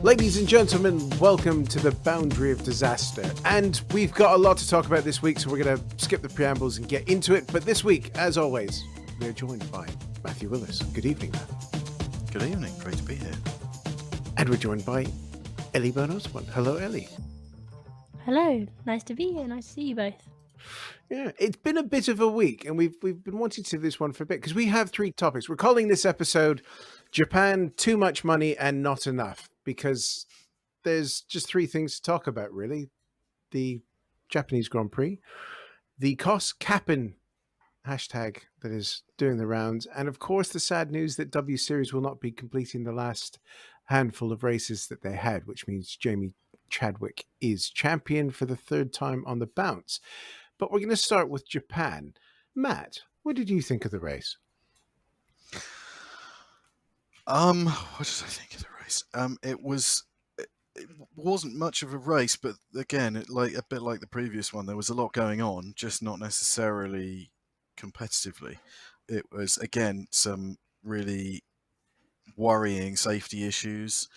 Ladies and gentlemen, welcome to the Boundary of Disaster. And we've got a lot to talk about this week, so we're going to skip the preambles and get into it. But this week, as always, we're joined by Matthew Willis. Good evening, Matt. Good evening. Great to be here. And we're joined by Ellie Boney. Hello, Ellie. Hello. Nice to be here. Nice to see you both. Yeah, it's been a bit of a week, and we've been wanting to do this one for a bit because we have three topics. We're calling this episode Japan, Too Much Money and Not Enough, because there's just three things to talk about, really. The Japanese Grand Prix, the cost capping hashtag that is doing the rounds, and of course the sad news that W Series will not be completing the last handful of races that they had, which means Jamie Chadwick is champion for the third time on the bounce. But we're going to start with Japan. Matt, what did you think of the race? What did I think of the race? It wasn't much of a race, but again, a bit like the previous one, there was a lot going on, just not necessarily competitively. It was, again, some really worrying safety issues.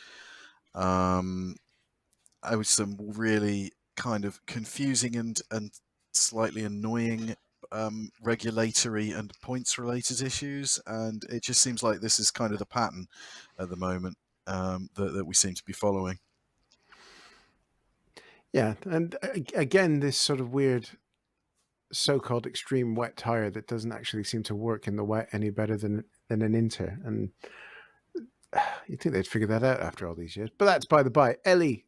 Some really kind of confusing and slightly annoying regulatory and points related issues, and it just seems like this is kind of the pattern at the moment that we seem to be following. Yeah, and again, this sort of weird so-called extreme wet tire that doesn't actually seem to work in the wet any better than an Inter, and you'd think they'd figure that out after all these years, but that's by the by. Ellie,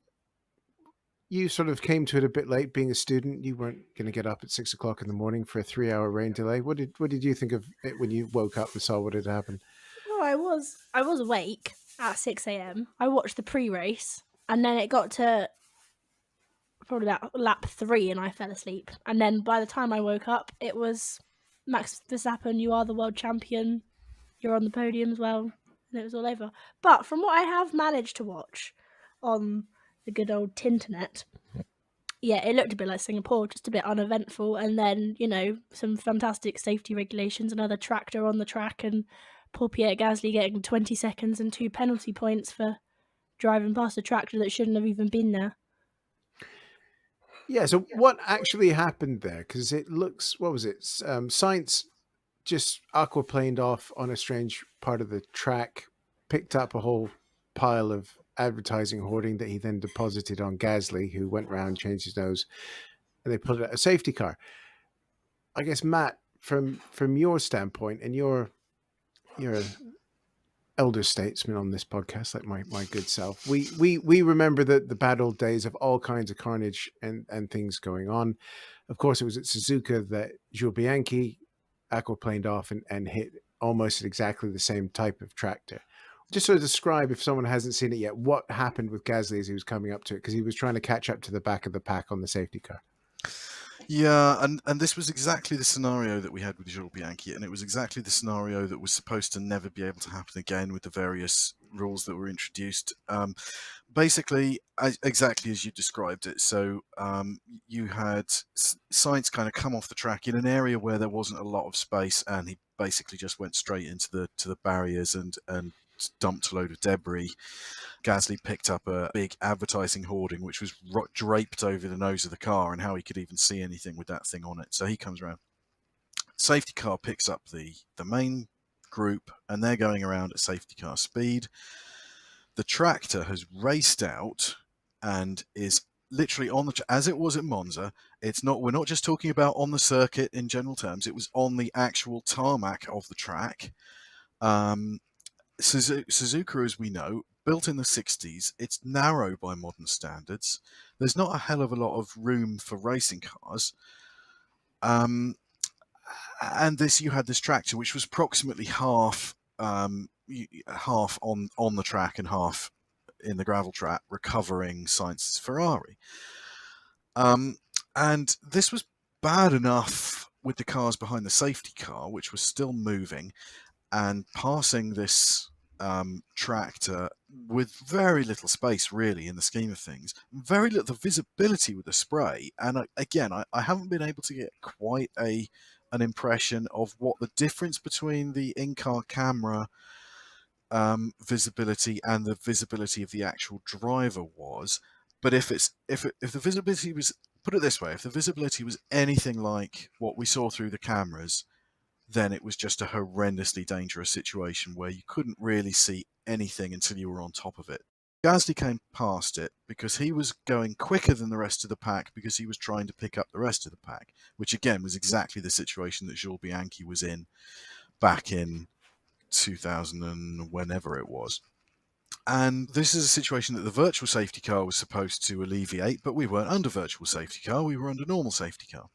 you sort of came to it a bit late. Being a student, you weren't going to get up at 6 o'clock in the morning for a 3-hour rain delay. What did you think of it when you woke up and saw what had happened? Oh, I was awake at 6 a.m. I watched the pre-race, and then it got to probably about lap 3, and I fell asleep. And then by the time I woke up, it was Max Verstappen. You are the world champion. You're on the podium as well, and it was all over. But from what I have managed to watch on the good old Tinternet, yeah, it looked a bit like Singapore, just a bit uneventful, and then, some fantastic safety regulations, another tractor on the track, and poor Pierre Gasly getting 20 seconds and 2 penalty points for driving past a tractor that shouldn't have even been there. Yeah, so what actually happened there? Because it looks, what was it? Sainz just aquaplaned off on a strange part of the track, picked up a whole pile of advertising hoarding that he then deposited on Gasly, who went round, changed his nose, and they put it at a safety car. I guess, Matt, from your standpoint, and you're an elder statesman on this podcast, like my good self, we remember the bad old days of all kinds of carnage and things going on. Of course, it was at Suzuka that Jules Bianchi aquaplaned off and hit almost exactly the same type of tractor. Just sort of describe, if someone hasn't seen it yet, what happened with Gasly as he was coming up to it, because he was trying to catch up to the back of the pack on the safety car. Yeah, and this was exactly the scenario that we had with Jules Bianchi, and it was exactly the scenario that was supposed to never be able to happen again with the various rules that were introduced. Basically, exactly as you described it. So you had Sainz kind of come off the track in an area where there wasn't a lot of space, and he basically just went straight into the barriers and dumped a load of debris. Gasly picked up a big advertising hoarding, which was draped over the nose of the car, and how he could even see anything with that thing on it. So he comes around. Safety car picks up the main group, and they're going around at safety car speed. The tractor has raced out and is literally on the, as it was at Monza. We're not just talking about on the circuit in general terms. It was on the actual tarmac of the track. Suzuka, as we know, built in the 60s, it's narrow by modern standards. There's not a hell of a lot of room for racing cars. And you had this tractor, which was approximately half on the track and half in the gravel trap, recovering Sainz's Ferrari. And this was bad enough with the cars behind the safety car, which was still moving and passing this tractor with very little space, really, in the scheme of things. Very little visibility with the spray. And I haven't been able to get quite an impression of what the difference between the in-car camera visibility and the visibility of the actual driver was. But if the visibility was, put it this way, if the visibility was anything like what we saw through the cameras, then it was just a horrendously dangerous situation where you couldn't really see anything until you were on top of it. Gasly came past it because he was going quicker than the rest of the pack because he was trying to pick up the rest of the pack, which again was exactly the situation that Jules Bianchi was in back in 2000 and whenever it was. And this is a situation that the virtual safety car was supposed to alleviate, but we weren't under virtual safety car, we were under normal safety car.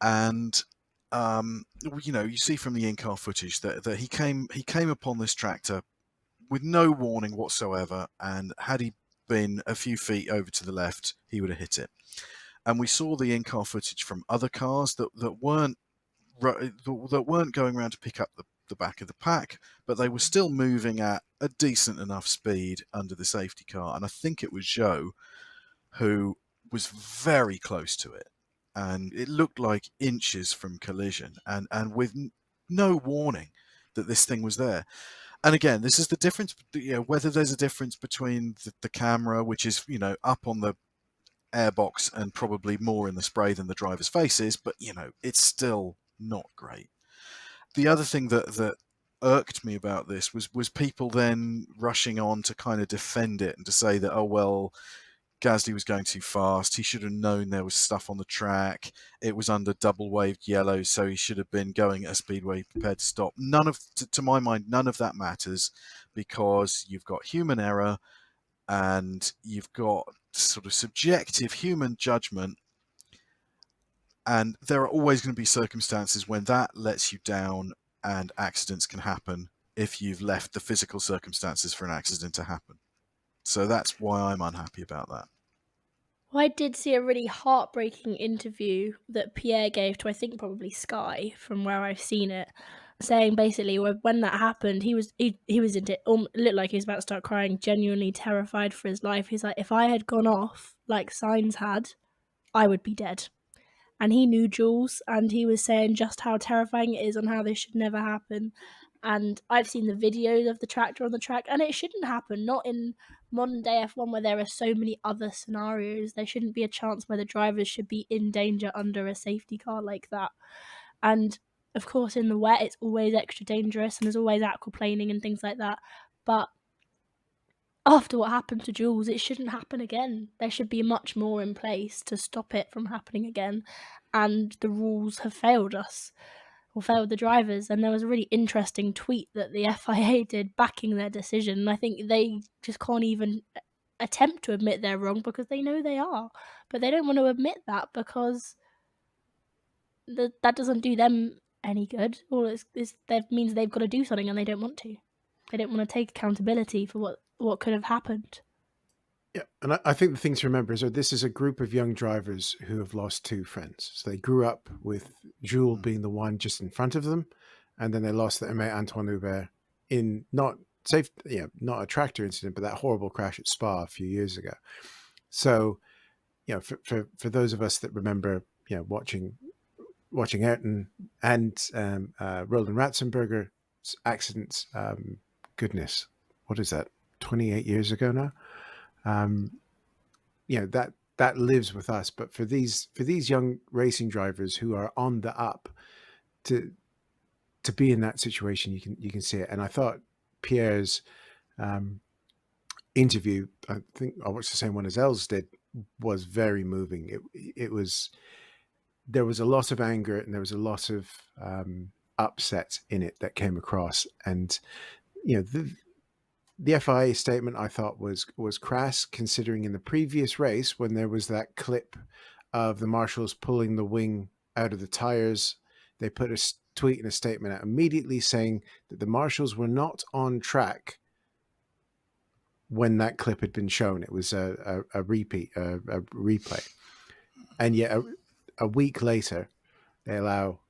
And you see from the in-car footage that he came upon this tractor with no warning whatsoever, and had he been a few feet over to the left, he would have hit it. And we saw the in-car footage from other cars that weren't going around to pick up the back of the pack, but they were still moving at a decent enough speed under the safety car. And I think it was Zhou who was very close to it, and it looked like inches from collision, and with no warning that this thing was there. And again, this is the difference, whether there's a difference between the camera, which is, up on the airbox and probably more in the spray than the driver's face is, but, it's still not great. The other thing that irked me about this was people then rushing on to kind of defend it and to say that, oh, well, Gasly was going too fast. He should have known there was stuff on the track. It was under double waved yellow, so he should have been going at a speed where he prepared to stop. To my mind, none of that matters, because you've got human error and you've got sort of subjective human judgment. And there are always going to be circumstances when that lets you down and accidents can happen if you've left the physical circumstances for an accident to happen. So that's why I'm unhappy about that. Well, I did see a really heartbreaking interview that Pierre gave to, I think, probably Sky, from where I've seen it, saying basically when that happened, he was into it, looked like he was about to start crying, genuinely terrified for his life. He's like, if I had gone off like Sainz had, I would be dead. And he knew Jules, and he was saying just how terrifying it is and how this should never happen. And I've seen the videos of the tractor on the track, and it shouldn't happen. Not in modern day F1 where there are so many other scenarios. There shouldn't be a chance where the drivers should be in danger under a safety car like that. And of course, in the wet, it's always extra dangerous, and there's always aquaplaning and things like that. But after what happened to Jules, it shouldn't happen again. There should be much more in place to stop it from happening again. And the rules have failed us, or failed the drivers. And there was a really interesting tweet that the FIA did backing their decision. And I think they just can't even attempt to admit they're wrong because they know they are. But they don't want to admit that because that doesn't do them any good. All that means they've got to do something and they don't want to. They don't want to take accountability for what could have happened. Yeah, and I think the thing to remember is that this is a group of young drivers who have lost two friends. So they grew up with Jules being the one just in front of them, and then they lost their mate Antoine Hubert in not a tractor incident, but that horrible crash at Spa a few years ago. So, for those of us that remember, watching Ayrton and Roland Ratzenberger's accidents, goodness, what is that? 28 years ago now. That lives with us. But for these young racing drivers who are on the up, to be in that situation, you can see it. And I thought Pierre's interview, I think I watched the same one as Els did, was very moving. There was a lot of anger and there was a lot of upset in it that came across. And the FIA statement I thought was crass, considering in the previous race when there was that clip of the marshals pulling the wing out of the tires, they put a tweet and a statement out immediately saying that the marshals were not on track when that clip had been shown. It was a replay, and yet a week later they allow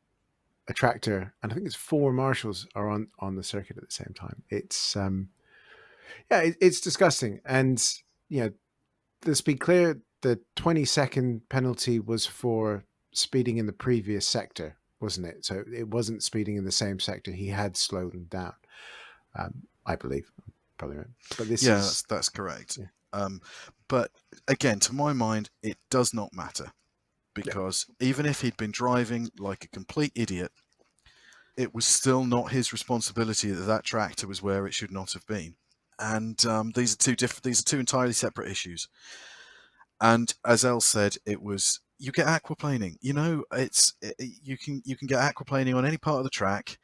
a tractor, and I think it's 4 marshals are on the circuit at the same time. It's it's disgusting. And let's be clear, the 20-second penalty was for speeding in the previous sector, wasn't it? So it wasn't speeding in the same sector. He had slowed them down. I believe. Probably right. But this Yeah, is that's correct. Yeah. But again, to my mind, it does not matter, because even if he'd been driving like a complete idiot, it was still not his responsibility that that tractor was where it should not have been. And these are two entirely separate issues. And as Elle said, you get aquaplaning. You can get aquaplaning on any part of the track,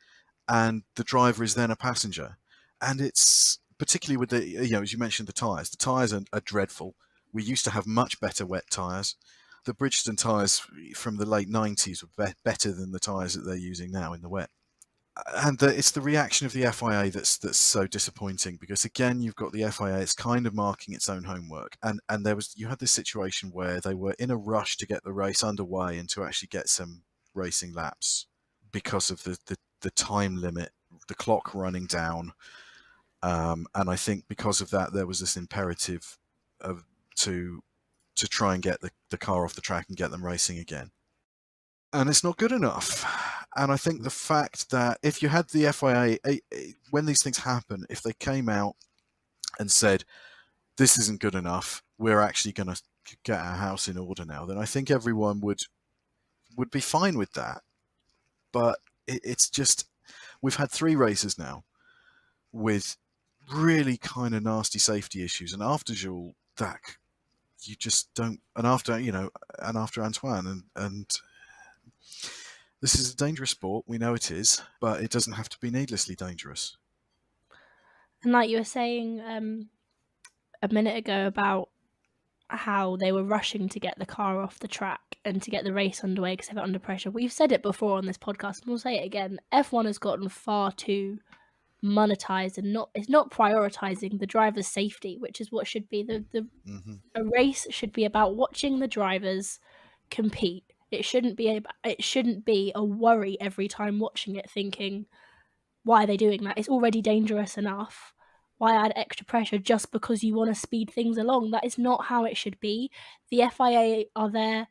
and the driver is then a passenger. And it's particularly with as you mentioned, the tyres. The tyres are dreadful. We used to have much better wet tyres. The Bridgestone tyres from the late 90s were better than the tyres that they're using now in the wet. And it's the reaction of the FIA that's so disappointing, because again, you've got the FIA, it's kind of marking its own homework, and you had this situation where they were in a rush to get the race underway and to actually get some racing laps because of the time limit, the clock running down, and I think because of that there was this imperative to try and get the car off the track and get them racing again. And it's not good enough. And I think the fact that if you had the FIA, when these things happen, if they came out and said, this isn't good enough, we're actually going to get our house in order now, then I think everyone would be fine with that. But it's just, we've had 3 races now with really kind of nasty safety issues. And after Jules, that you just don't, and after Antoine, and this is a dangerous sport, we know it is, but it doesn't have to be needlessly dangerous. And like you were saying a minute ago about how they were rushing to get the car off the track and to get the race underway because they were under pressure. We've said it before on this podcast, and we'll say it again. F1 has gotten far too monetized and it's not prioritizing the driver's safety, which is what should be a race should be about watching the drivers compete. It shouldn't be a worry every time watching it, thinking, why are they doing that? It's already dangerous enough. Why add extra pressure just because you want to speed things along? That is not how it should be. The FIA are there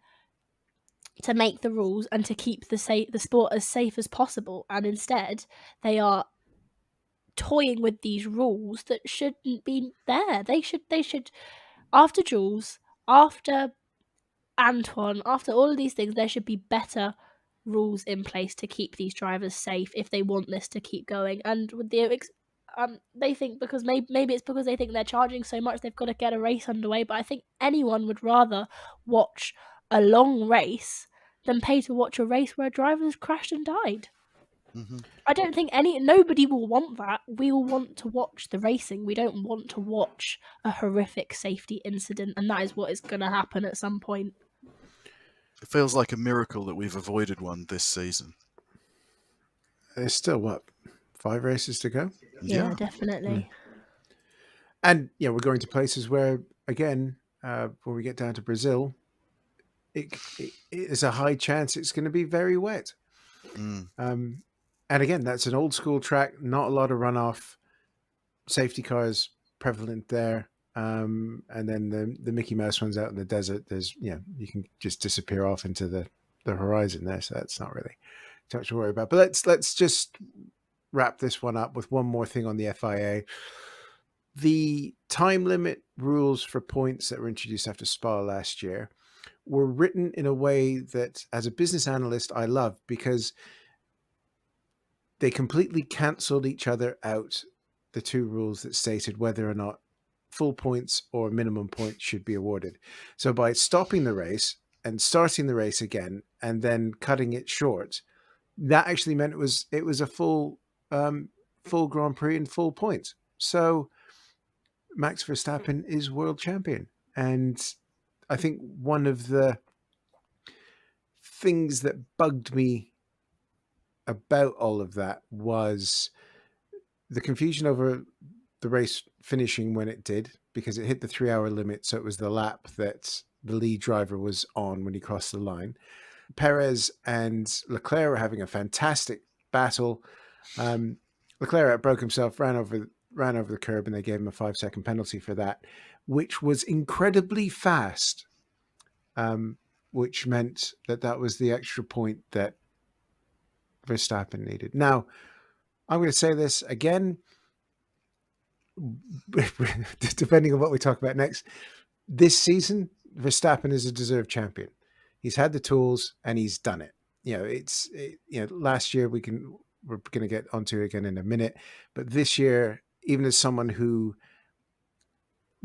to make the rules and to keep the sport as safe as possible, and instead they are toying with these rules that shouldn't be there. They should after Jules, after Antoine, after all of these things, there should be better rules in place to keep these drivers safe if they want this to keep going. And with they think because maybe it's because they think they're charging so much they've got to get a race underway. But I think anyone would rather watch a long race than pay to watch a race where a driver has crashed and died. Mm-hmm. I don't think nobody will want that. We will want to watch the racing. We don't want to watch a horrific safety incident, and that is what is going to happen at some point. It feels like a miracle that we've avoided one this season. There's still 5 races to go? Yeah, definitely. And we're going to places where, again, when we get down to Brazil, it is a high chance it's going to be very wet. And again, that's an old school track, not a lot of runoff, safety cars prevalent there. And then the Mickey Mouse ones out in the desert, there's, you can just disappear off into the horizon there. So that's not really too much to worry about. But let's just wrap this one up with one more thing on the FIA. The time limit rules for points that were introduced after Spa last year were written in a way that, as a business analyst, I love, because they completely cancelled each other out, the 2 rules that stated whether or not full points or minimum points should be awarded. So by stopping the race and starting the race again and then cutting it short, that actually meant it was a full Grand Prix and full points. So Max Verstappen is world champion. And I think one of the things that bugged me about all of that was the confusion over the race finishing when it did, because it hit the 3-hour limit. So it was the lap that the lead driver was on when he crossed the line. Perez and Leclerc were having a fantastic battle. Leclerc broke himself, ran over the curb, and they gave him a 5-second penalty for that, which was incredibly fast, which meant that was the extra point that Verstappen needed. Now, I'm going to say this again. depending on what we talk about next, this season, Verstappen is a deserved champion. He's had the tools and he's done it. Last year we're going to get onto it again in a minute, but this year, even as someone who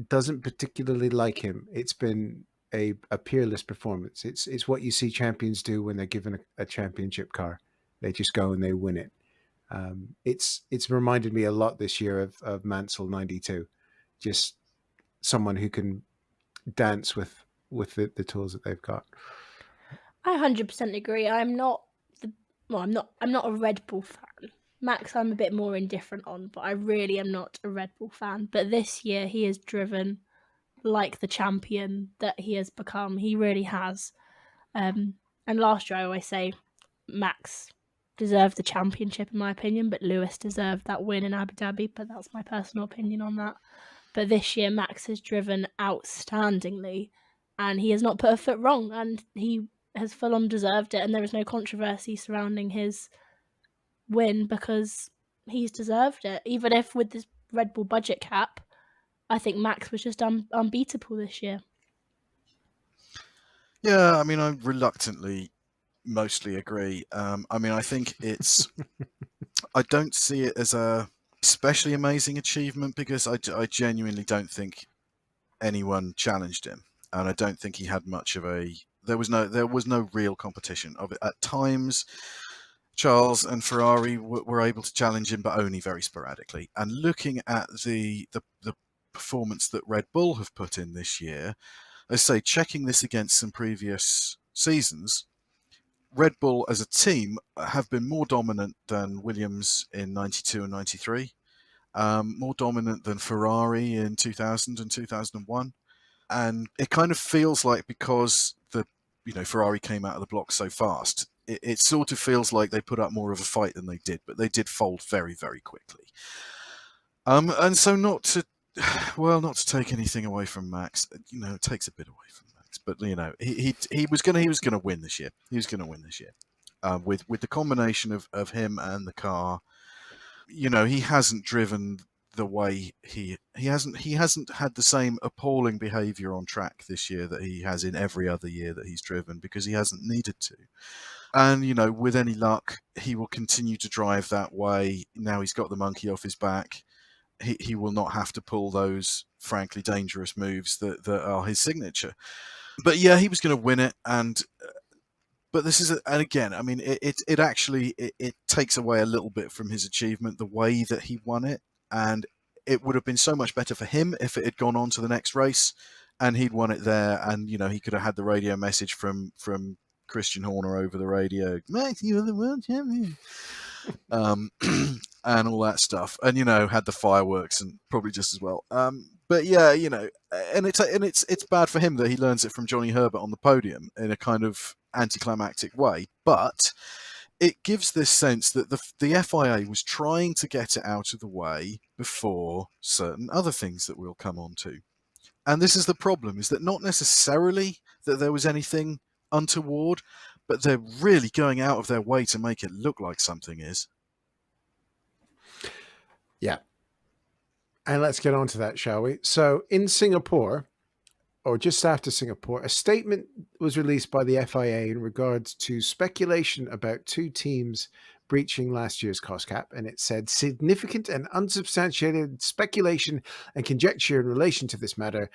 doesn't particularly like him, it's been a peerless performance. It's what you see champions do when they're given a championship car. They just go and they win it. It's reminded me a lot this year of Mansell 92, just someone who can dance with the tools that they've got. I 100% agree. I'm not a Red Bull fan. Max, I'm a bit more indifferent on, but I really am not a Red Bull fan. But this year, he has driven like the champion that he has become. He really has. And last year, I always say Max deserved the championship, in my opinion, but Lewis deserved that win in Abu Dhabi. But that's my personal opinion on that. But this year, Max has driven outstandingly, and he has not put a foot wrong, and he has full on deserved it, and there is no controversy surrounding his win because he's deserved it. Even if with this Red Bull budget cap, I think Max was just unbeatable this year. Yeah, I mean, I reluctantly mostly agree. I think it's... I don't see it as a especially amazing achievement because I genuinely don't think anyone challenged him, and I don't think he had much of a... There was no real competition of it. At times, Charles and Ferrari were able to challenge him, but only very sporadically. And looking at the performance that Red Bull have put in this year, I say checking this against some previous seasons, Red Bull as a team have been more dominant than Williams in 92 and 93, more dominant than Ferrari in 2000 and 2001. And it kind of feels like because Ferrari came out of the block so fast, it sort of feels like they put up more of a fight than they did, but they did fold very, very quickly. And so not to take anything away from Max, it takes a bit away from Max, but he was gonna win this year. He was gonna win this year, with the combination of him and the car. He hasn't driven the way he hasn't had the same appalling behavior on track this year that he has in every other year that he's driven, because he hasn't needed to. And with any luck, he will continue to drive that way. Now he's got the monkey off his back. He will not have to pull those frankly dangerous moves that are his signature. But yeah, he was going to win it, but this is, and again, I mean, it actually takes away a little bit from his achievement, the way that he won it. And it would have been so much better for him if it had gone on to the next race and he'd won it there. And, he could have had the radio message from Christian Horner over the radio, Max, you're the world champion. And all that stuff. And, had the fireworks and probably just as well. But yeah, and it's bad for him that he learns it from Johnny Herbert on the podium in a kind of anticlimactic way. But it gives this sense that the FIA was trying to get it out of the way before certain other things that we'll come on to. And this is the problem, is that not necessarily that there was anything untoward, but they're really going out of their way to make it look like something is. Yeah. And let's get on to that, shall we? So in Singapore, or just after Singapore, a statement was released by the FIA in regards to speculation about two teams breaching last year's cost cap. And it said, significant and unsubstantiated speculation and conjecture in relation to this matter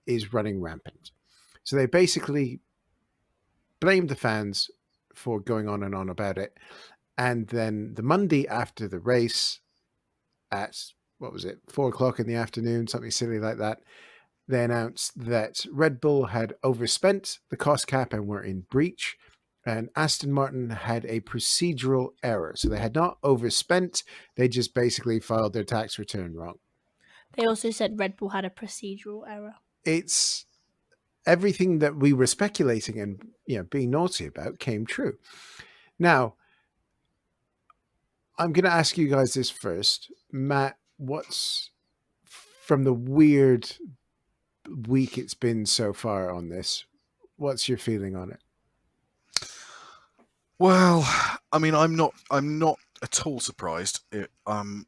is running rampant. So they basically blamed the fans for going on and on about it. And then the Monday after the race at, 4:00 in the afternoon, something silly like that, they announced that Red Bull had overspent the cost cap and were in breach, and Aston Martin had a procedural error. So they had not overspent, they just basically filed their tax return wrong. They also said Red Bull had a procedural error. It's everything that we were speculating and being naughty about came true. Now, I'm going to ask you guys this first. Matt, what's from the weird week it's been so far on this, what's your feeling on it? Well, I mean, I'm not at all surprised.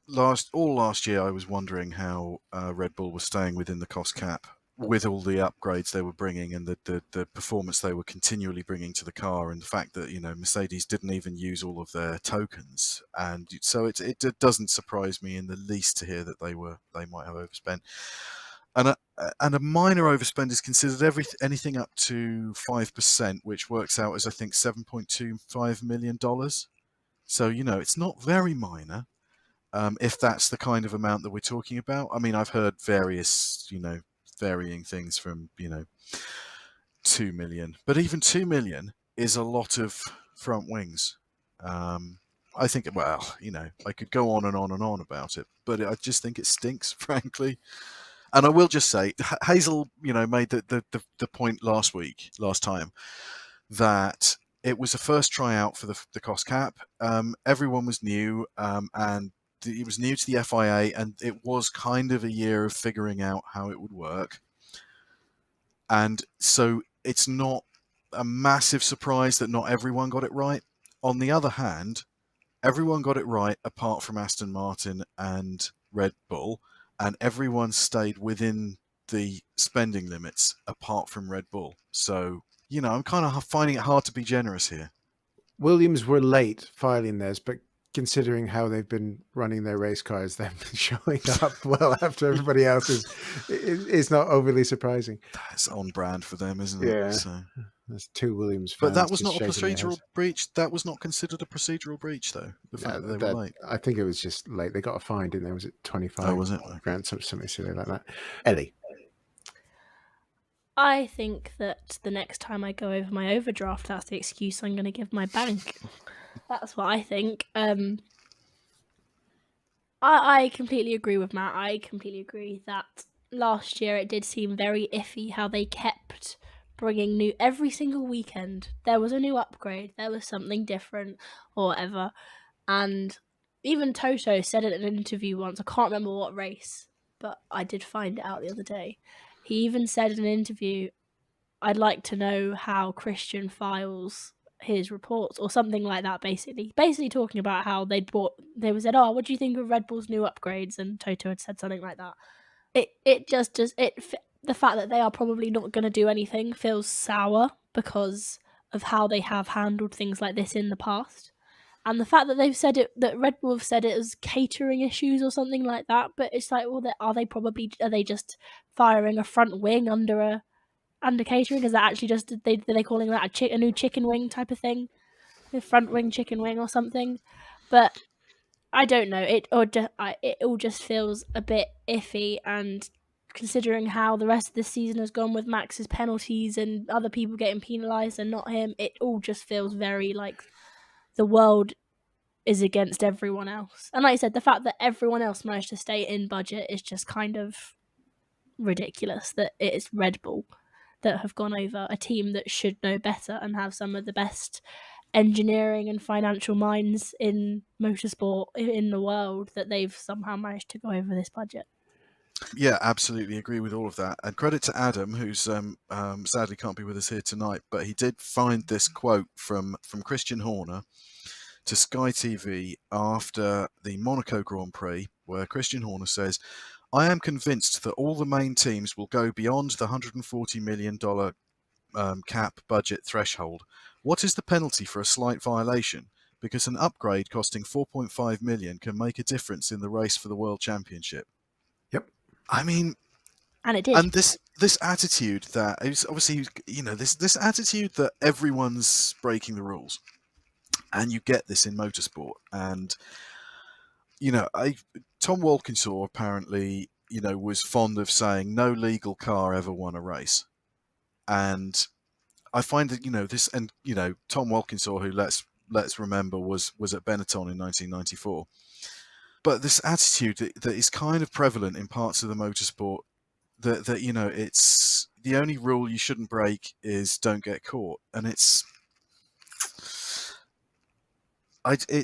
Last year, I was wondering how Red Bull was staying within the cost cap with all the upgrades they were bringing and the performance they were continually bringing to the car, and the fact that Mercedes didn't even use all of their tokens, and so it doesn't surprise me in the least to hear that they might have overspent. And a minor overspend is considered anything up to 5%, which works out as I think $7.25 million. So it's not very minor, if that's the kind of amount that we're talking about. I mean, I've heard various varying things from 2 million, but even 2 million is a lot of front wings. I think, well, I could go on and on and on about it, but I just think it stinks, frankly. And I will just say, Hazel, made the point last time, that it was a first tryout for the cost cap. Everyone was new, and it was new to the FIA, and it was kind of a year of figuring out how it would work. And so it's not a massive surprise that not everyone got it right. On the other hand, everyone got it right apart from Aston Martin and Red Bull, and everyone stayed within the spending limits apart from Red Bull. So, I'm kind of finding it hard to be generous here. Williams were late filing theirs, but considering how they've been running their race cars, them showing up well after everybody else is not overly surprising. That's on brand for them, isn't it? Yeah. So. There's two Williams fans. But that was not a procedural breach. That was not considered a procedural breach, though. The fact that they were late. I think it was just late. They got a fine, didn't they? Was it 25? Oh, was it? Grand, something silly like that. Ellie. I think that the next time I go over my overdraft, that's the excuse I'm going to give my bank. That's what I think. I completely agree with Matt. I completely agree that last year it did seem very iffy how they kept bringing new every single weekend. There was a new upgrade. There was something different or whatever. And even Toto said it in an interview once. I can't remember what race, but I did find it out the other day. He even said in an interview, I'd like to know how Christian files his reports or something like that, basically talking about how they said, oh, what do you think of Red Bull's new upgrades? And Toto had said something like that. The fact that they are probably not going to do anything feels sour because of how they have handled things like this in the past. And the fact that they've said it, that Red Bull have said it as catering issues or something like that, but it's like, well, are they just firing a front wing under catering? Is that actually just, are they calling that a new chicken wing type of thing? A front wing chicken wing or something? But I don't know. It all just feels a bit iffy, and considering how the rest of the season has gone with Max's penalties and other people getting penalised and not him, it all just feels very like the world is against everyone else. And like I said, the fact that everyone else managed to stay in budget is just kind of ridiculous, that it is Red Bull that have gone over a team that should know better and have some of the best engineering and financial minds in motorsport in the world, that they've somehow managed to go over this budget. Yeah, absolutely agree with all of that. And credit to Adam, who's sadly can't be with us here tonight, but he did find this quote from Christian Horner to Sky TV after the Monaco Grand Prix, where Christian Horner says, I am convinced that all the main teams will go beyond the $140 million cap budget threshold. What is the penalty for a slight violation? Because an upgrade costing $4.5 million can make a difference in the race for the World Championship. Yep. I mean, and it did. And this attitude that is obviously, this attitude that everyone's breaking the rules, and you get this in motorsport. And Tom Walkinshaw apparently, was fond of saying no legal car ever won a race, and I find that this, and Tom Walkinshaw, who let's remember was at Benetton in 1994. But this attitude that is kind of prevalent in parts of the motorsport, that it's the only rule you shouldn't break is don't get caught, and it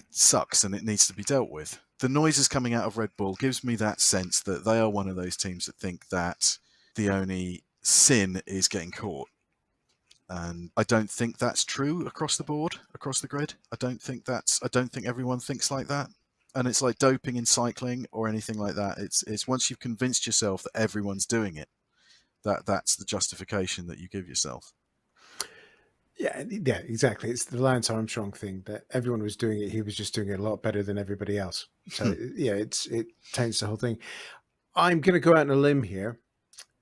sucks and it needs to be dealt with. The noises coming out of Red Bull gives me that sense that they are one of those teams that think that the only sin is getting caught. And I don't think that's true across the board, across the grid. I don't think everyone thinks like that. And it's like doping in cycling or anything like that. It's once you've convinced yourself that everyone's doing it, that's the justification that you give yourself. Yeah, exactly. It's the Lance Armstrong thing that everyone was doing it. He was just doing it a lot better than everybody else. So yeah, it taints the whole thing. I'm going to go out on a limb here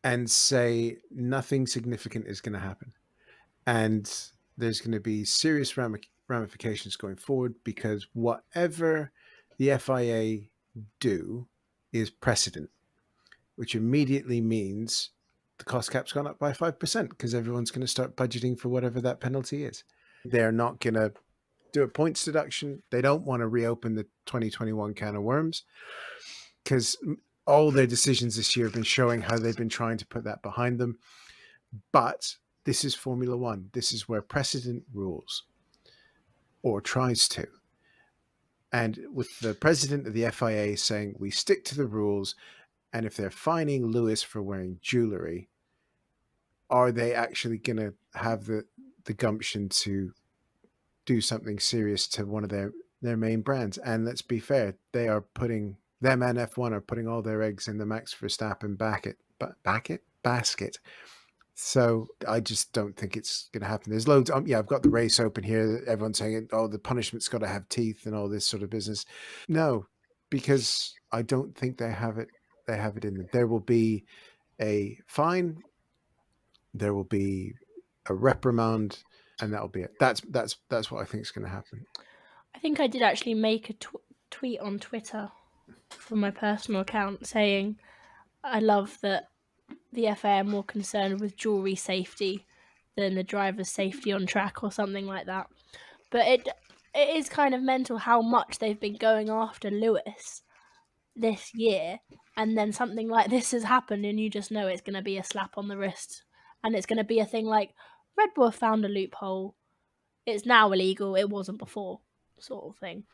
and say nothing significant is going to happen. And there's going to be serious ramifications going forward, because whatever the FIA do is precedent, which immediately means the cost cap's gone up by 5% because everyone's going to start budgeting for whatever that penalty is. They're not going to do a points deduction. They don't want to reopen the 2021 can of worms, because all their decisions this year have been showing how they've been trying to put that behind them. But this is Formula One. This is where precedent rules, or tries to. And with the president of the FIA saying we stick to the rules, and if they're fining Lewis for wearing jewelry, are they actually going to have the gumption to do something serious to one of their main brands? And let's be fair, they are putting, them and F1 are putting all their eggs in the Max Verstappen basket. So I just don't think it's going to happen. There's loads. I've got the race open here. Everyone's saying, oh, the punishment's got to have teeth and all this sort of business. No, because I don't think they have it. They have it in them. There will be a fine. There will be a reprimand, and that'll be it. That's what I think is going to happen. I think I did actually make a tweet on Twitter from my personal account saying, I love that the FIA are more concerned with jewelry safety than the driver's safety on track or something like that. But it is kind of mental how much they've been going after Lewis this year, and then something like this has happened and you just know it's going to be a slap on the wrist, and it's going to be a thing like Red Bull found a loophole, it's now illegal, it wasn't before, sort of thing.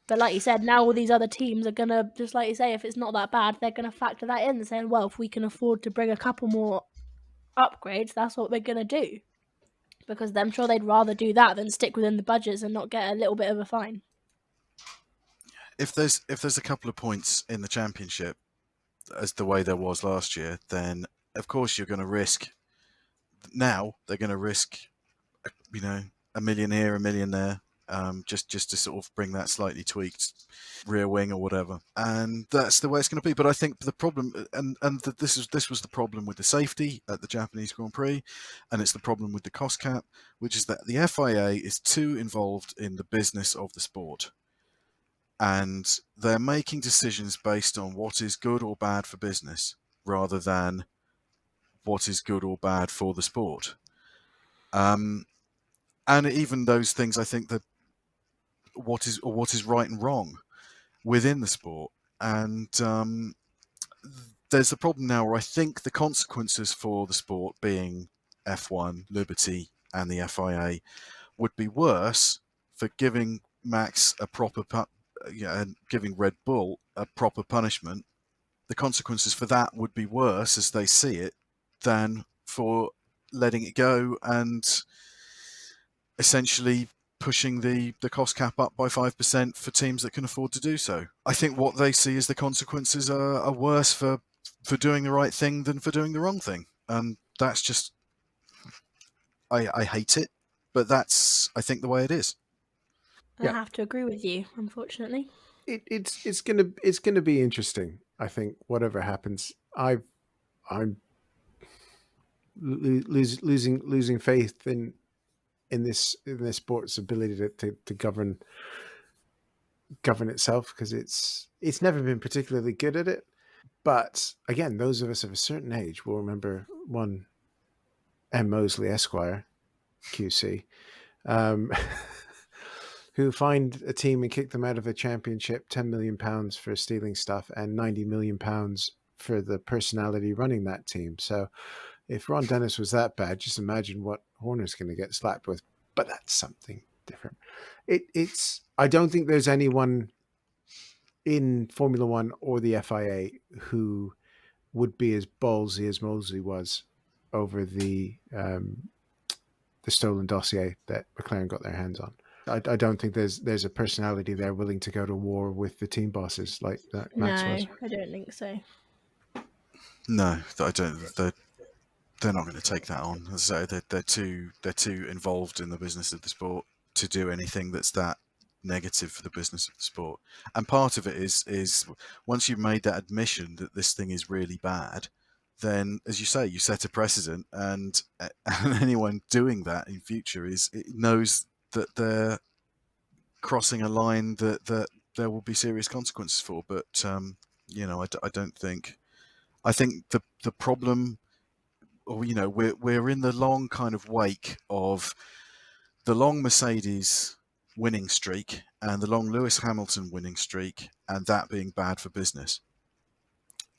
But like you said, now all these other teams are going to, just like you say, if it's not that bad, they're going to factor that in and saying, well, if we can afford to bring a couple more upgrades, that's what we're going to do. Because I'm sure they'd rather do that than stick within the budgets and not get a little bit of a fine. If there's a couple of points in the championship, as the way there was last year, then of course you're going to risk. Now they're going to risk, $1 million here, $1 million there, just to sort of bring that slightly tweaked rear wing or whatever, and that's the way it's going to be. But I think the problem, this was the problem with the safety at the Japanese Grand Prix, and it's the problem with the cost cap, which is that the FIA is too involved in the business of the sport, and they're making decisions based on what is good or bad for business rather than what is good or bad for the sport. And even those things, I think that what is right and wrong within the sport. And there's a problem now where I think the consequences for the sport, being F1, Liberty, and the FIA, would be worse for giving Max a proper and giving Red Bull a proper punishment. The consequences for that would be worse, as they see it, than for letting it go and essentially pushing the cost cap up by 5% for teams that can afford to do so. I think what they see as the consequences are worse for doing the right thing than for doing the wrong thing. And that's just, I hate it, but that's, I think, the way it is. I have to agree with you, unfortunately. It's gonna be interesting. I think whatever happens, I'm losing faith in this sport's ability to govern itself, because it's never been particularly good at it. But again, those of us of a certain age will remember one M. Mosley Esquire, QC, who fined a team and kicked them out of a championship, £10 million for stealing stuff and £90 million for the personality running that team. So if Ron Dennis was that bad, just imagine what Horner's going to get slapped with. But that's something different. I don't think there's anyone in Formula One or the FIA who would be as ballsy as Mosley was over the the stolen dossier that McLaren got their hands on. I don't think there's a personality there willing to go to war with the team bosses like that Max No, was. I don't think so. No, I don't. They're not going to take that on. As I say, they're too involved in the business of the sport to do anything that's that negative for the business of the sport. And part of it is once you've made that admission that this thing is really bad, then, as you say, you set a precedent, and anyone doing that in future knows that they're crossing a line that there will be serious consequences for. But I don't think. I think the problem, or we're in the long kind of wake of the long Mercedes winning streak and the long Lewis Hamilton winning streak, and that being bad for business.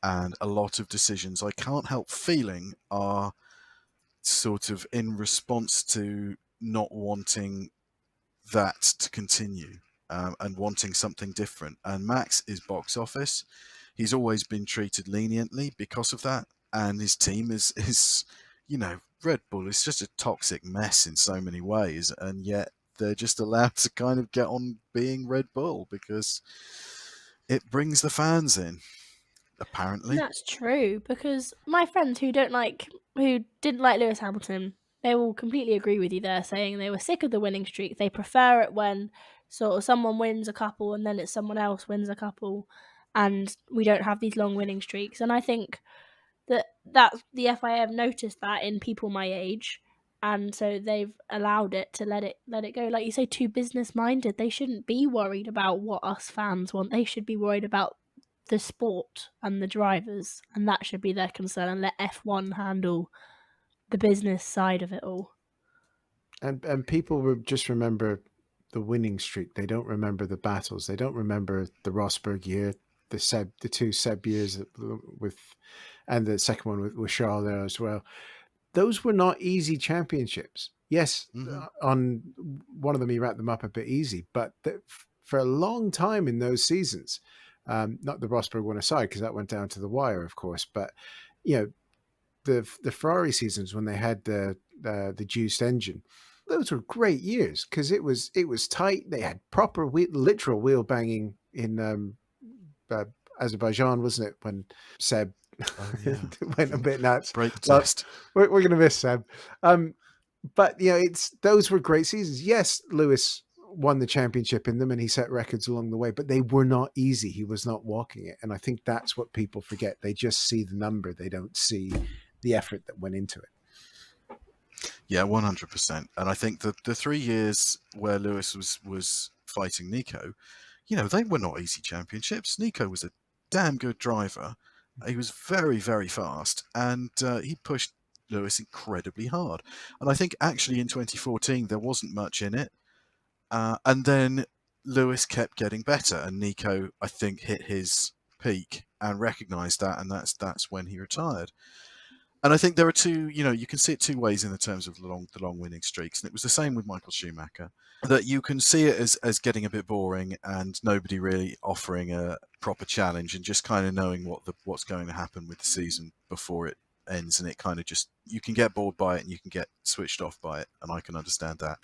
And a lot of decisions I can't help feeling are sort of in response to not wanting that to continue, and wanting something different. And Max is box office. He's always been treated leniently because of that. And his team is Red Bull is just a toxic mess in so many ways. And yet they're just allowed to kind of get on being Red Bull because it brings the fans in, apparently. That's true, because my friends who didn't like Lewis Hamilton, they will completely agree with you there, saying they were sick of the winning streak. They prefer it when sort of someone wins a couple and then it's someone else wins a couple, and we don't have these long winning streaks. And I think that the FIA have noticed that in people my age, and so they've allowed it to let it go. Like you say, too business minded. They shouldn't be worried about what us fans want. They should be worried about the sport and the drivers, and that should be their concern, and let F1 handle the business side of it all. And people will just remember the winning streak. They don't remember the battles. They don't remember the Rosberg year, the two Seb years with, and the second one with Charles there as well. Those were not easy championships. Yes, on one of them he wrapped them up a bit easy, but for a long time in those seasons, not the Rosberg one aside, because that went down to the wire, of course, but the Ferrari seasons when they had the juiced engine, those were great years because it was tight. They had proper literal wheel banging in Azerbaijan, wasn't it, when Seb went a bit nuts. Brake test. We're going to miss Seb. But those were great seasons. Yes, Lewis won the championship in them and he set records along the way, but they were not easy. He was not walking it. And I think that's what people forget. They just see the number. They don't see the effort that went into it. Yeah, 100%. And I think that the 3 years where Lewis was fighting Nico, they were not easy championships. Nico was a damn good driver. He was very, very fast, and he pushed Lewis incredibly hard. And I think actually in 2014 there wasn't much in it. And then Lewis kept getting better, and Nico, I think, hit his peak and recognised that, and that's when he retired. And I think there are two, you can see it two ways in the terms of the long winning streaks. And it was the same with Michael Schumacher, that you can see it as getting a bit boring and nobody really offering a proper challenge and just kind of knowing what's going to happen with the season before it ends. And it kind of just, you can get bored by it and you can get switched off by it. And I can understand that.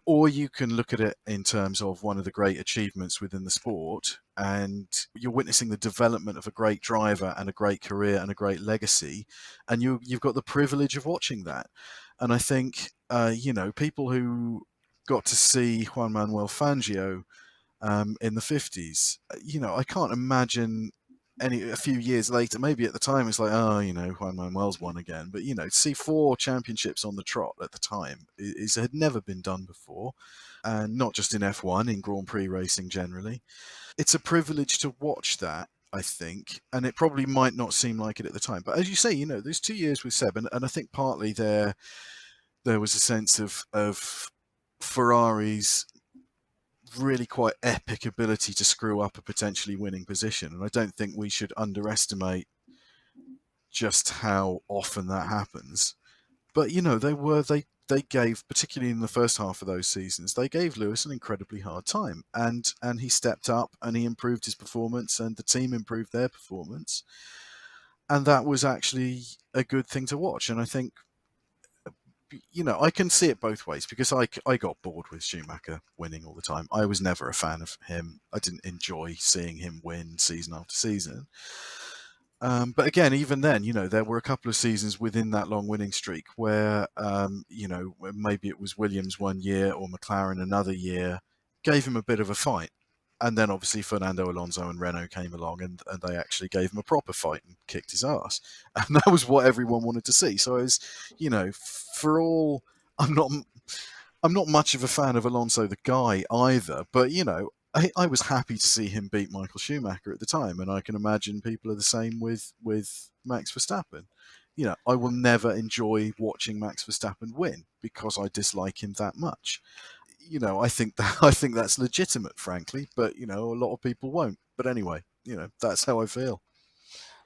Or you can look at it in terms of one of the great achievements within the sport, and you're witnessing the development of a great driver and a great career and a great legacy, and you've got the privilege of watching that. And I think, people who got to see Juan Manuel Fangio in the 50s, I can't imagine a few years later, maybe at the time it's like, Juan Manuel's won again. But, to see 4 championships on the trot at the time had never been done before. And not just in F1, in Grand Prix racing generally. It's a privilege to watch that, I think. And it probably might not seem like it at the time. But as you say, there's 2 years with Seb. And I think partly there was a sense of Ferrari's really quite epic ability to screw up a potentially winning position, and I don't think we should underestimate just how often that happens. But they gave, particularly in the first half of those seasons, they gave Lewis an incredibly hard time, and he stepped up and he improved his performance, and the team improved their performance, and that was actually a good thing to watch. And I think I can see it both ways, because I got bored with Schumacher winning all the time. I was never a fan of him. I didn't enjoy seeing him win season after season. But again, even then, there were a couple of seasons within that long winning streak where, maybe it was Williams one year or McLaren another year, gave him a bit of a fight. And then obviously Fernando Alonso and Renault came along and they actually gave him a proper fight and kicked his ass. And that was what everyone wanted to see. So I was, for all, I'm not much of a fan of Alonso the guy either, but I was happy to see him beat Michael Schumacher at the time, and I can imagine people are the same with Max Verstappen. I will never enjoy watching Max Verstappen win because I dislike him that much. I think that's legitimate, frankly, but a lot of people won't. But anyway, that's how I feel.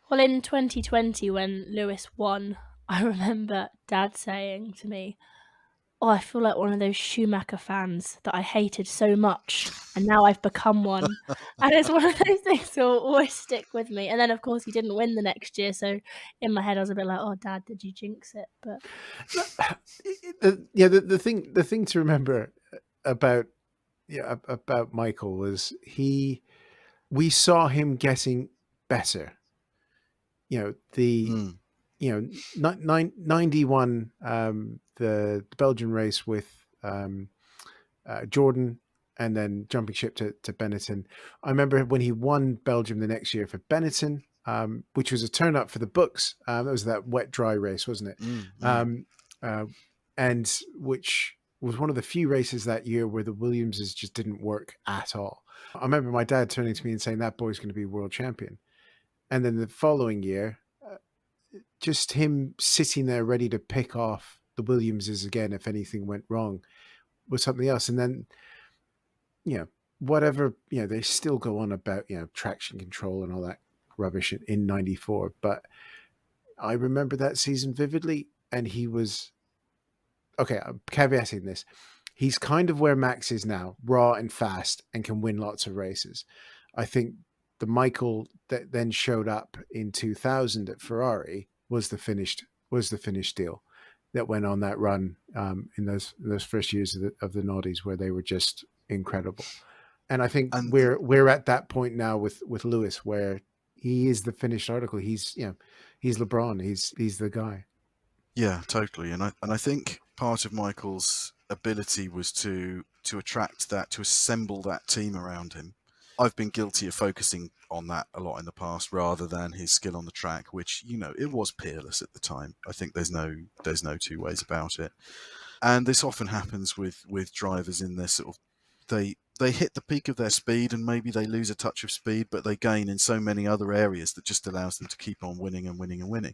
Well, in 2020, when Lewis won, I remember Dad saying to me, "Oh, I feel like one of those Schumacher fans that I hated so much, and now I've become one." And it's one of those things that will always stick with me. And then, of course, he didn't win the next year, so in my head, I was a bit like, "Oh, Dad, did you jinx it?" But the thing to remember about Michael was we saw him getting better. 91, the Belgian race with Jordan, and then jumping ship to Benetton. I remember when he won Belgium the next year for Benetton, which was a turn up for the books. That was that wet dry race, wasn't it? And which was one of the few races that year where the Williamses just didn't work at all. I remember my dad turning to me and saying, "That boy's going to be world champion." And then the following year, just him sitting there ready to pick off the Williamses again if anything went wrong was something else. And then, whatever, they still go on about, traction control and all that rubbish in 94. But I remember that season vividly, and he was, okay, I'm caveating this. He's kind of where Max is now, raw and fast, and can win lots of races. I think the Michael that then showed up in 2000 at Ferrari was the finished deal that went on that run in those first years of the noughties, where they were just incredible. And I think we're at that point now with Lewis, where he is the finished article. He's LeBron. He's the guy. Yeah, totally. And I think part of Michael's ability was to attract that, to assemble that team around him. I've been guilty of focusing on that a lot in the past, rather than his skill on the track, which, it was peerless at the time. I think there's no two ways about it. And this often happens with drivers in their sort of, they hit the peak of their speed and maybe they lose a touch of speed, but they gain in so many other areas that just allows them to keep on winning and winning and winning.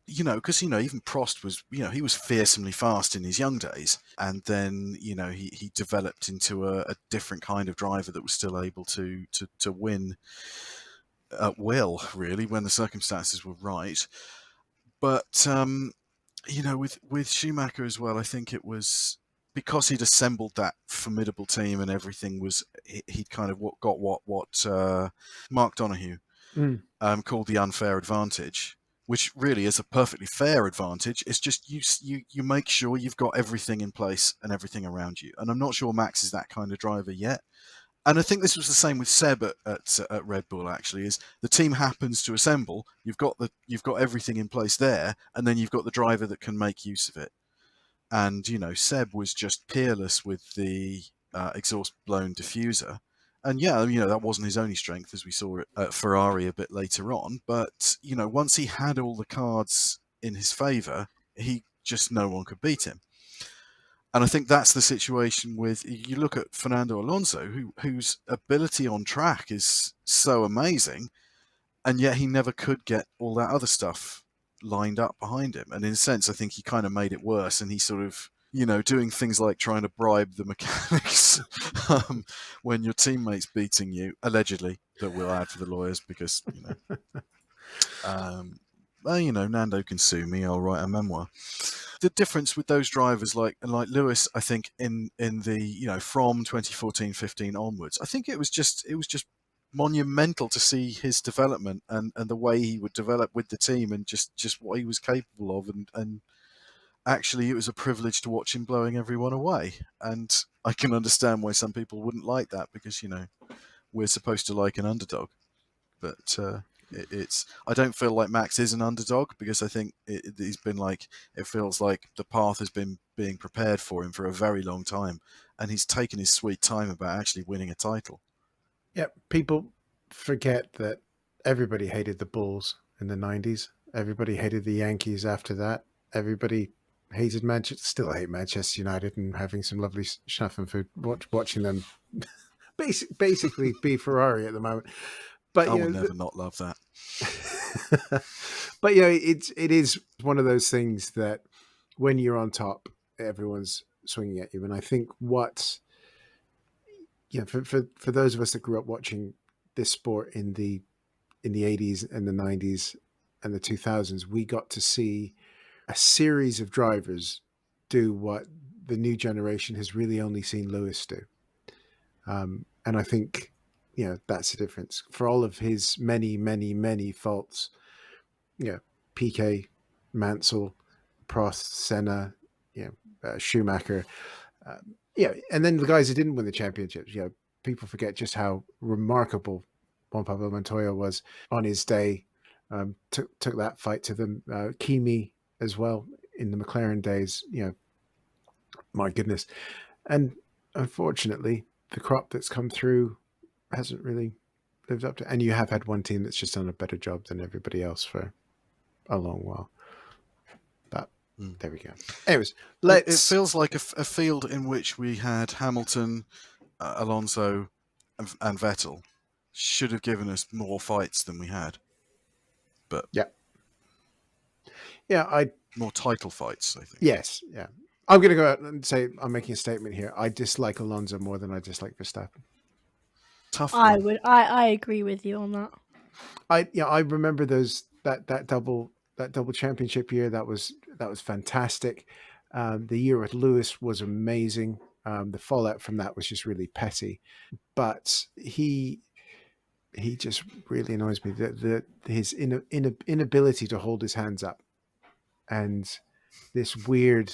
Because, even Prost was, he was fearsomely fast in his young days. And then, he developed into a different kind of driver that was still able to win at will, really, when the circumstances were right. But, with Schumacher as well, I think it was because he'd assembled that formidable team and everything was, he'd kind of got what Mark Donoghue called the unfair advantage, which really is a perfectly fair advantage. It's just you make sure you've got everything in place and everything around you. And I'm not sure Max is that kind of driver yet. And I think this was the same with Seb at Red Bull. Actually, is the team happens to assemble. You've got everything in place there, and then you've got the driver that can make use of it. And Seb was just peerless with the exhaust blown diffuser. And that wasn't his only strength, as we saw at Ferrari a bit later on. But, once he had all the cards in his favour, no one could beat him. And I think that's the situation with, you look at Fernando Alonso, whose ability on track is so amazing, and yet he never could get all that other stuff lined up behind him. And in a sense, I think he kind of made it worse, and he sort of, doing things like trying to bribe the mechanics when your teammate's beating you, allegedly, that we'll add for the lawyers, because, Nando can sue me, I'll write a memoir. The difference with those drivers like Lewis, I think in the, from 2014-15 onwards, I think it was just monumental to see his development and the way he would develop with the team and just what he was capable of. And actually it was a privilege to watch him blowing everyone away. And I can understand why some people wouldn't like that, because, we're supposed to like an underdog. But it's I don't feel like Max is an underdog, because I think he's been like, it feels like the path has been being prepared for him for a very long time, and he's taken his sweet time about actually winning a title. Yeah, people forget that everybody hated the Bulls in the 90s. Everybody hated the Yankees after that. Everybody hated Manchester, still hate Manchester United, and having some lovely stuff and food, watching them basically be Ferrari at the moment. But I will never not love that. but it is one of those things that when you're on top, everyone's swinging at you. And I think for those of us that grew up watching this sport in the 80s and the 90s and the 2000s, we got to see a series of drivers do what the new generation has really only seen Lewis do. And I think, that's the difference. For all of his many, many, many faults, Piquet, Mansell, Prost, Senna, Schumacher, and then the guys who didn't win the championships, people forget just how remarkable Juan Pablo Montoya was on his day. Took that fight to them. Kimi as well in the McLaren days, my goodness. And unfortunately, the crop that's come through hasn't really lived up to, and you have had one team that's just done a better job than everybody else for a long while. But there we go. Anyways, it feels like a field in which we had Hamilton, Alonso, and Vettel should have given us more fights than we had. But more title fights, I think. Yes, yeah. I'm going to go out and say I'm making a statement here. I dislike Alonso more than I dislike Verstappen. Tough. I agree with you on that. I remember that double championship year. That was fantastic. The year with Lewis was amazing. The fallout from that was just really petty. But he just really annoys me. His inability to hold his hands up, and this weird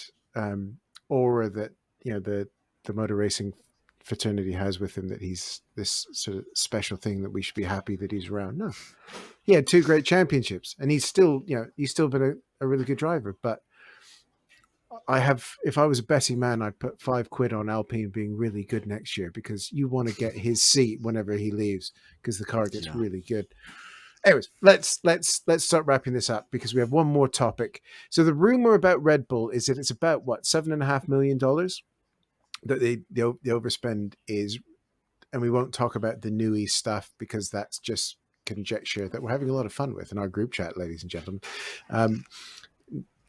aura that the motor racing fraternity has with him, that he's this sort of special thing that we should be happy that he's around. No, he had 2 great championships, and he's still been a really good driver. But if I was a betting man, I'd put £5 on Alpine being really good next year, because you want to get his seat whenever he leaves, because the car gets really good. Anyways, let's start wrapping this up, because we have one more topic. So the rumor about Red Bull is that it's about $7.5 million that the overspend is, and we won't talk about the Nui stuff because that's just conjecture that we're having a lot of fun with in our group chat, ladies and gentlemen.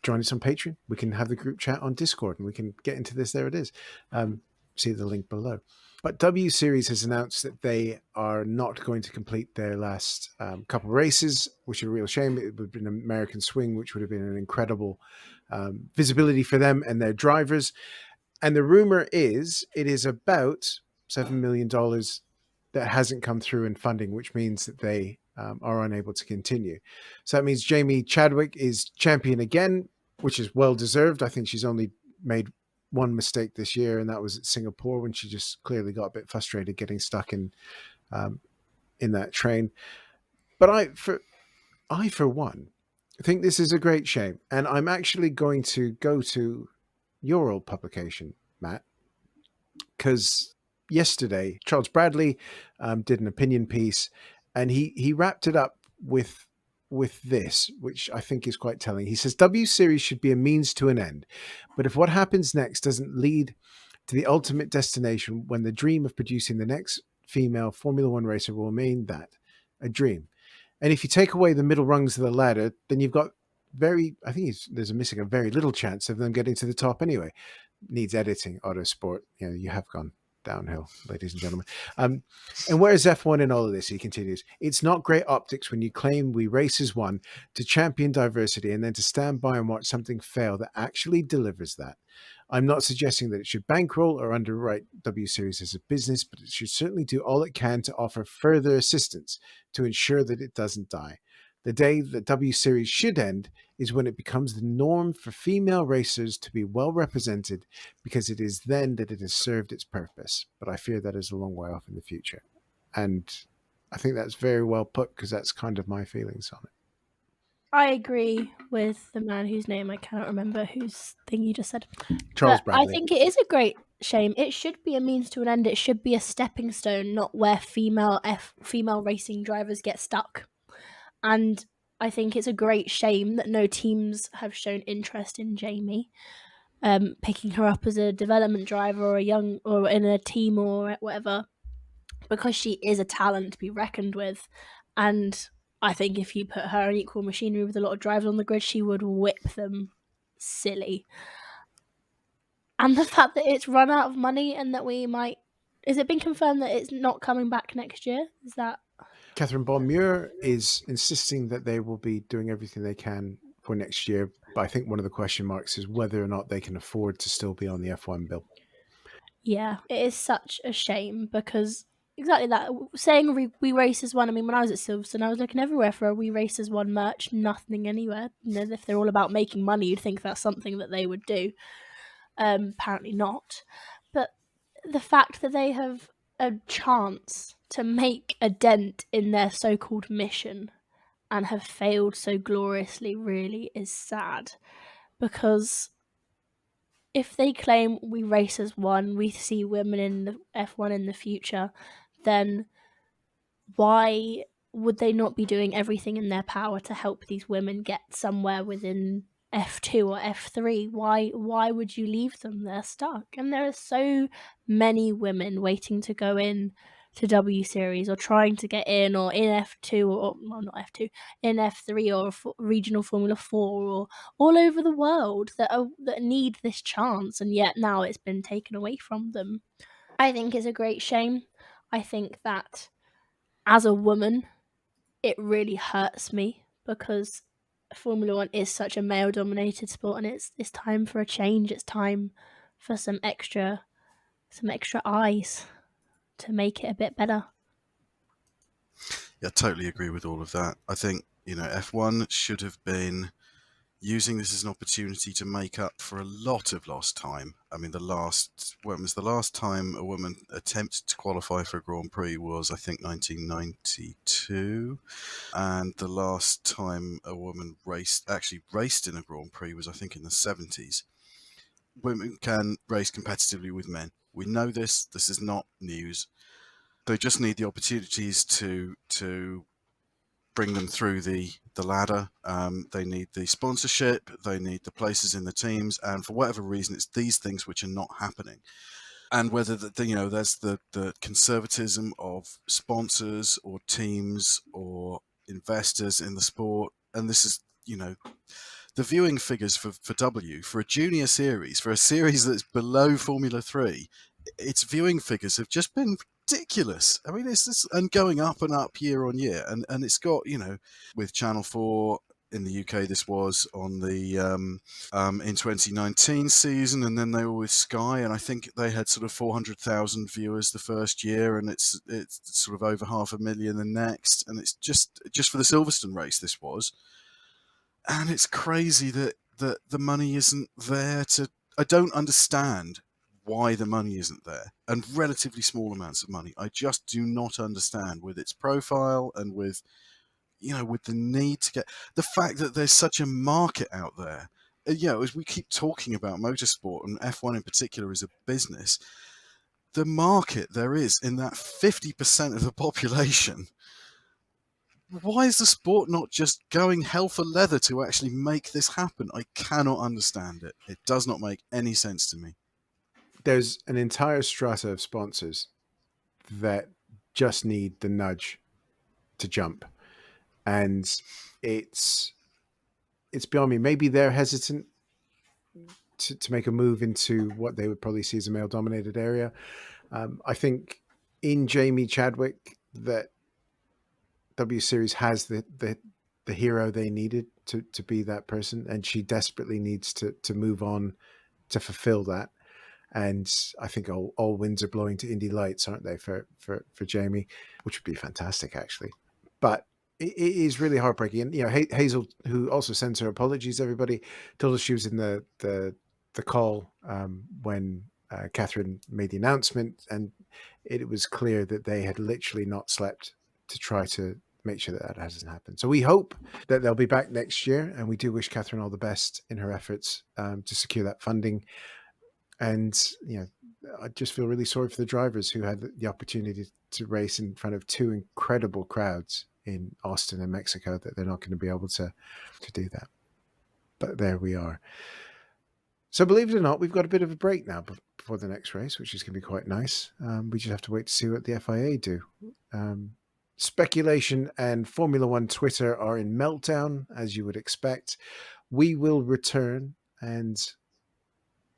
Join us on Patreon. We can have the group chat on Discord, and we can get into this. There it is. See the link below. But W Series has announced that they are not going to complete their last couple races, which is a real shame. It would have been an American swing, which would have been an incredible visibility for them and their drivers. And the rumor is it is about $7 million that hasn't come through in funding, which means that they are unable to continue. So that means Jamie Chadwick is champion again, which is well deserved. I think she's only made one mistake this year, and that was at Singapore, when she just clearly got a bit frustrated getting stuck in that train. But I for one think this is a great shame, and I'm actually going to go to your old publication, Matt, because yesterday Charles Bradley did an opinion piece, and he wrapped it up with this, which I think is quite telling. He says W Series should be a means to an end, but if what happens next doesn't lead to the ultimate destination, when the dream of producing the next female Formula One racer will remain a dream. And if you take away the middle rungs of the ladder, then you've got there's missing a very little chance of them getting to the top anyway. Needs editing, Autosport. You have gone downhill, ladies and gentlemen. And where's F1 in all of this? He continues. It's not great optics when you claim we race as one, to champion diversity, and then to stand by and watch something fail that actually delivers that. I'm not suggesting that it should bankroll or underwrite W Series as a business, but it should certainly do all it can to offer further assistance to ensure that it doesn't die. The day that W Series should end is when it becomes the norm for female racers to be well represented, because it is then that it has served its purpose. But I fear that is a long way off in the future. And I think that's very well put, because that's kind of my feelings on it. I agree with the man whose name I cannot remember, whose thing you just said. Charles But I Bradley. think it is a great shame. It should be a means to an end. It should be a stepping stone, not where female racing drivers get stuck. And I think it's a great shame that no teams have shown interest in Jamie, picking her up as a development driver or in a team or whatever, because she is a talent to be reckoned with. And I think if you put her in equal machinery with a lot of drivers on the grid, she would whip them silly. And the fact that it's run out of money and that we might... Has it been confirmed that it's not coming back next year? Is that... Catherine Bonmuir is insisting that they will be doing everything they can for next year. But I think one of the question marks is whether or not they can afford to still be on the F1 bill. Yeah, it is such a shame, because exactly that. Saying We Racers One, I mean, when I was at Silverstone, I was looking everywhere for a We Racers One merch, nothing anywhere. You know, if they're all about making money, you'd think that's something that they would do. Apparently not. But the fact that they have a chance to make a dent in their so-called mission and have failed so gloriously really is sad, because if they claim We Racers One, we see women in the F1 in the future, then why would they not be doing everything in their power to help these women get somewhere within F2 or F3? Why would you leave them there stuck? And there are so many women waiting to go in to W Series, or trying to get in, or in F2, or well, not F2, in F3 or regional Formula 4, or all over the world that need this chance, and yet now it's been taken away from them. I think it's a great shame. I think that as a woman, it really hurts me, because Formula One is such a male-dominated sport, and it's time for a change. It's time for some extra eyes to make it a bit better. Yeah, I totally agree with all of that. I think, F1 should have been using this as an opportunity to make up for a lot of lost time. I mean, when was the last time a woman attempted to qualify for a Grand Prix was, I think, 1992. And the last time a woman actually raced in a Grand Prix was, I think, in the 70s. Women can race competitively with men. We know this. This is not news. They just need the opportunities to bring them through the ladder. They need the sponsorship. They need the places in the teams. And for whatever reason, it's these things which are not happening. And whether there's the conservatism of sponsors or teams or investors in the sport, and this is the viewing figures for W, for a junior series, for a series that's below Formula 3, its viewing figures have just been ridiculous. I mean, it's just, and going up and up year on year, and it's got, with Channel 4 in the UK, this was on the in 2019 season, and then they were with Sky, and I think they had sort of 400,000 viewers the first year, and it's sort of over 500,000 the next, and it's just for the Silverstone race this was. And it's crazy that the money isn't there I don't understand why the money isn't there, and relatively small amounts of money. I just do not understand, with its profile and with the need to get, the fact that there's such a market out there. As we keep talking about motorsport, and F1 in particular is a business, the market there is in that 50% of the population. Why is the sport not just going hell for leather to actually make this happen? I cannot understand it. It does not make any sense to me. There's an entire strata of sponsors that just need the nudge to jump. And it's beyond me. Maybe they're hesitant to make a move into what they would probably see as a male-dominated area. I think in Jamie Chadwick that W Series has the hero they needed to be that person, and she desperately needs to move on to fulfill that. And I think all winds are blowing to Indy Lights, aren't they, for Jamie, which would be fantastic, actually. But it is really heartbreaking. And, Hazel, who also sends her apologies, everybody, told us she was in the call when Catherine made the announcement, and it was clear that they had literally not slept to try to make sure that hasn't happened. So we hope that they'll be back next year, and we do wish Catherine all the best in her efforts to secure that funding. And, I just feel really sorry for the drivers who had the opportunity to race in front of two incredible crowds in Austin and Mexico, that they're not going to be able to do that. But there we are. So believe it or not, we've got a bit of a break now before the next race, which is going to be quite nice. We just have to wait to see what the FIA do. Speculation and Formula One Twitter are in meltdown, as you would expect. We will return and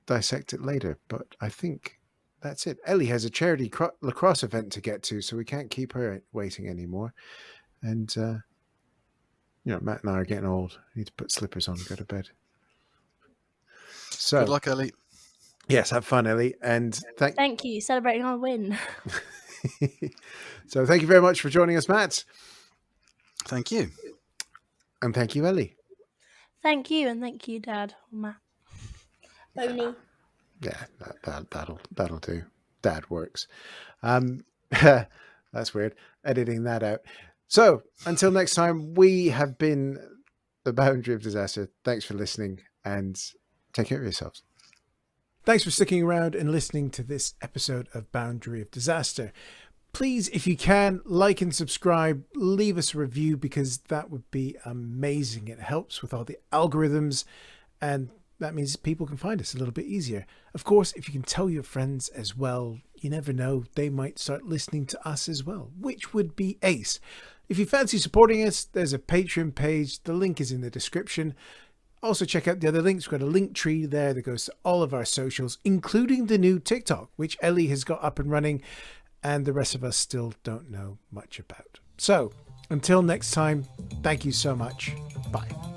dissect it later, but I think that's it. Ellie has a charity lacrosse event to get to, so we can't keep her waiting anymore. And Matt and I are getting old. We need to put slippers on and go to bed. So good luck, Ellie. Yes, have fun, Ellie, and thank you, celebrating our win. So thank you very much for joining us, Matt. Thank you. And thank you, Ellie. Thank you, and thank you, Dad. Matt. Boney. Yeah, that'll do. Dad works. That's weird. Editing that out. So until next time, we have been the Boundary of Disaster. Thanks for listening, and take care of yourselves. Thanks for sticking around and listening to this episode of Boundary of Disaster. Please, if you can, like and subscribe, leave us a review, because that would be amazing. It helps with all the algorithms, and that means people can find us a little bit easier. Of course, if you can tell your friends as well, you never know, they might start listening to us as well, which would be ace. If you fancy supporting us, there's a Patreon page. The link is in the description. Also, check out the other links. We've got a link tree there that goes to all of our socials, including the new TikTok, which Ellie has got up and running, and the rest of us still don't know much about. So, until next time, thank you so much. Bye.